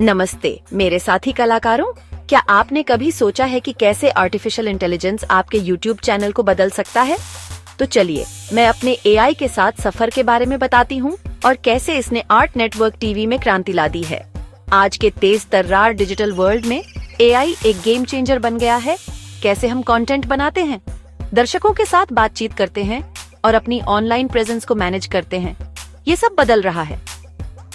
नमस्ते मेरे साथी कलाकारों, क्या आपने कभी सोचा है कि कैसे आर्टिफिशियल इंटेलिजेंस आपके YouTube चैनल को बदल सकता है? तो चलिए मैं अपने AI के साथ सफर के बारे में बताती हूँ और कैसे इसने आर्ट नेटवर्क टीवी में क्रांति ला दी है। आज के तेज तर्रार डिजिटल वर्ल्ड में AI एक गेम चेंजर बन गया है। कैसे हम कंटेंट बनाते हैं, दर्शकों के साथ बातचीत करते हैं और अपनी ऑनलाइन प्रेजेंस को मैनेज करते हैं, ये सब बदल रहा है।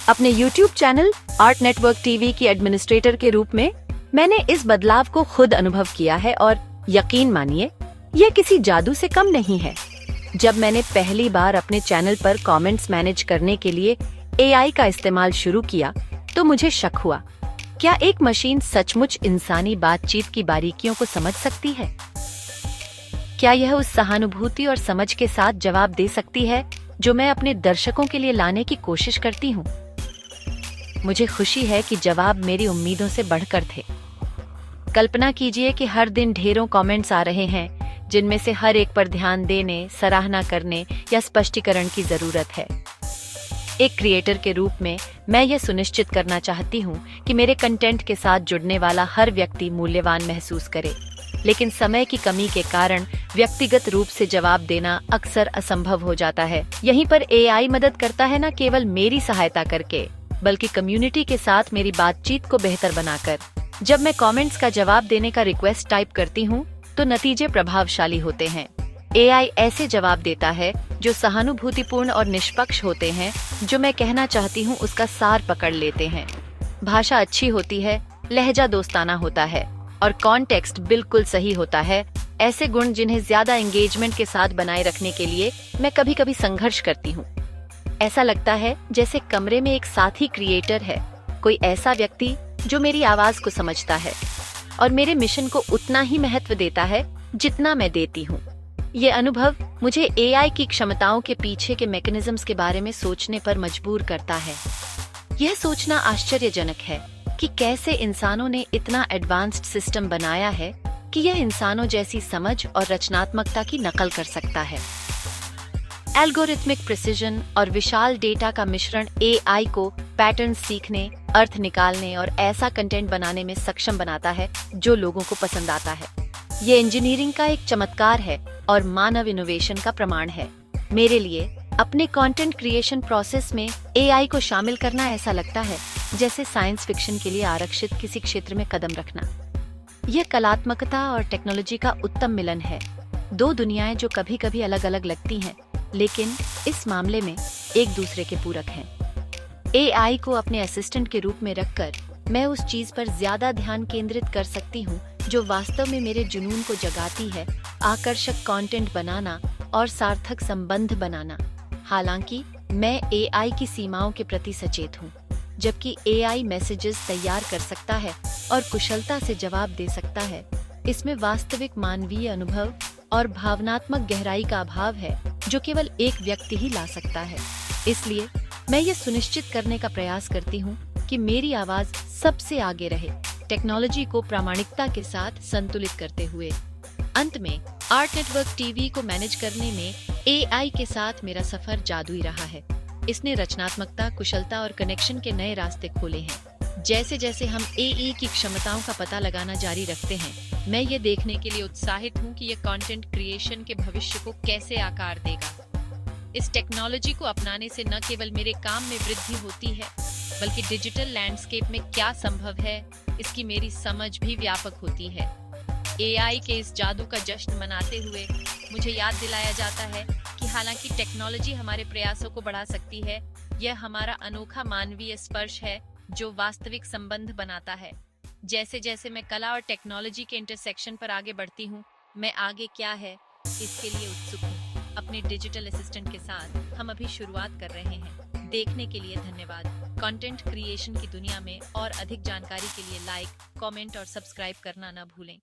अपने YouTube channel art network TV की एडमिनिस्ट्रेटर के रूप में मैंने इस बदलाव को खुद अनुभव किया है और यकीन मानिए ये किसी जादू से कम नहीं है। जब मैंने पहली बार अपने चैनल पर कमेंट्स मैनेज करने के लिए AI का इस्तेमाल शुरू किया तो मुझे शक हुआ, क्या एक मशीन सचमुच इंसानी बातचीत की बारीकियों को समझ सकती है? क्या यह उस सहानुभूति और समझ के साथ जवाब दे सकती है जो मैं अपने दर्शकों के लिए लाने की कोशिश करती हूँ? मुझे खुशी है कि जवाब मेरी उम्मीदों से बढ़कर थे। कल्पना कीजिए कि हर दिन ढेरों कमेंट्स आ रहे हैं जिनमें से हर एक पर ध्यान देने, सराहना करने या स्पष्टीकरण की जरूरत है। एक क्रिएटर के रूप में मैं ये सुनिश्चित करना चाहती हूँ कि मेरे कंटेंट के साथ जुड़ने वाला हर व्यक्ति मूल्यवान महसूस करे, लेकिन समय की कमी के कारण व्यक्तिगत रूप से जवाब देना अक्सर असंभव हो जाता है। यहीं पर AI मदद करता है, न केवल मेरी सहायता करके बल्कि कम्युनिटी के साथ मेरी बातचीत को बेहतर बनाकर। जब मैं कमेंट्स का जवाब देने का रिक्वेस्ट टाइप करती हूँ तो नतीजे प्रभावशाली होते हैं। AI ऐसे जवाब देता है जो सहानुभूतिपूर्ण और निष्पक्ष होते हैं, जो मैं कहना चाहती हूँ उसका सार पकड़ लेते हैं। भाषा अच्छी होती है, लहजा दोस्ताना होता है और कॉन्टेक्स्ट बिल्कुल सही होता है। ऐसे गुण जिन्हें ज्यादा एंगेजमेंट के साथ बनाए रखने के लिए मैं कभी कभी संघर्ष करती हूँ। ऐसा लगता है जैसे कमरे में एक साथी क्रिएटर है, कोई ऐसा व्यक्ति जो मेरी आवाज को समझता है और मेरे मिशन को उतना ही महत्व देता है जितना मैं देती हूँ। ये अनुभव मुझे AI की क्षमताओं के पीछे के मैकेनिज्म्स के बारे में सोचने पर मजबूर करता है। यह सोचना आश्चर्यजनक है कि कैसे इंसानों ने इतना एडवांस्ड सिस्टम बनाया है कि यह इंसानों जैसी समझ और रचनात्मकता की नकल कर सकता है। एल्गोरिथमिक प्रिसिजन और विशाल डेटा का मिश्रण AI को पैटर्न सीखने, अर्थ निकालने और ऐसा कंटेंट बनाने में सक्षम बनाता है जो लोगों को पसंद आता है। ये इंजीनियरिंग का एक चमत्कार है और मानव इनोवेशन का प्रमाण है। मेरे लिए अपने कंटेंट क्रिएशन प्रोसेस में AI को शामिल करना ऐसा लगता है जैसे साइंस फिक्शन के लिए आरक्षित किसी क्षेत्र में कदम रखना। यह कलात्मकता और टेक्नोलॉजी का उत्तम मिलन है, दो दुनियाएं जो कभी कभी अलग अलग लगती हैं लेकिन इस मामले में एक दूसरे के पूरक हैं। AI को अपने असिस्टेंट के रूप में रखकर मैं उस चीज पर ज्यादा ध्यान केंद्रित कर सकती हूँ जो वास्तव में मेरे जुनून को जगाती है, आकर्षक कंटेंट बनाना और सार्थक संबंध बनाना। हालांकि मैं AI की सीमाओं के प्रति सचेत हूँ। जबकि AI मैसेजेस तैयार कर सकता है और कुशलता से जवाब दे सकता है, इसमें वास्तविक मानवीय अनुभव और भावनात्मक गहराई का अभाव है जो केवल एक व्यक्ति ही ला सकता है। इसलिए मैं ये सुनिश्चित करने का प्रयास करती हूँ कि मेरी आवाज सबसे आगे रहे, टेक्नोलॉजी को प्रामाणिकता के साथ संतुलित करते हुए। अंत में आर्ट नेटवर्क टीवी को मैनेज करने में AI के साथ मेरा सफर जादुई रहा है। इसने रचनात्मकता, कुशलता और कनेक्शन के नए रास्ते खोले हैं। जैसे जैसे हम AI की क्षमताओं का पता लगाना जारी रखते हैं, मैं ये देखने के लिए उत्साहित हूँ कि ये कंटेंट क्रिएशन के भविष्य को कैसे आकार देगा। इस टेक्नोलॉजी को अपनाने से न केवल मेरे काम में वृद्धि होती है, बल्कि डिजिटल लैंडस्केप में क्या संभव है इसकी मेरी समझ भी व्यापक होती है। AI के इस जादू का जश्न मनाते हुए मुझे याद दिलाया जाता है कि हालांकि टेक्नोलॉजी हमारे प्रयासों को बढ़ा सकती है, यह हमारा अनोखा मानवीय स्पर्श है जो वास्तविक संबंध बनाता है। जैसे जैसे मैं कला और टेक्नोलॉजी के इंटरसेक्शन पर आगे बढ़ती हूँ, मैं आगे क्या है इसके लिए उत्सुक हूँ। अपने डिजिटल असिस्टेंट के साथ हम अभी शुरुआत कर रहे हैं। देखने के लिए धन्यवाद। कंटेंट क्रिएशन की दुनिया में और अधिक जानकारी के लिए लाइक, कमेंट और सब्सक्राइब करना न भूलें।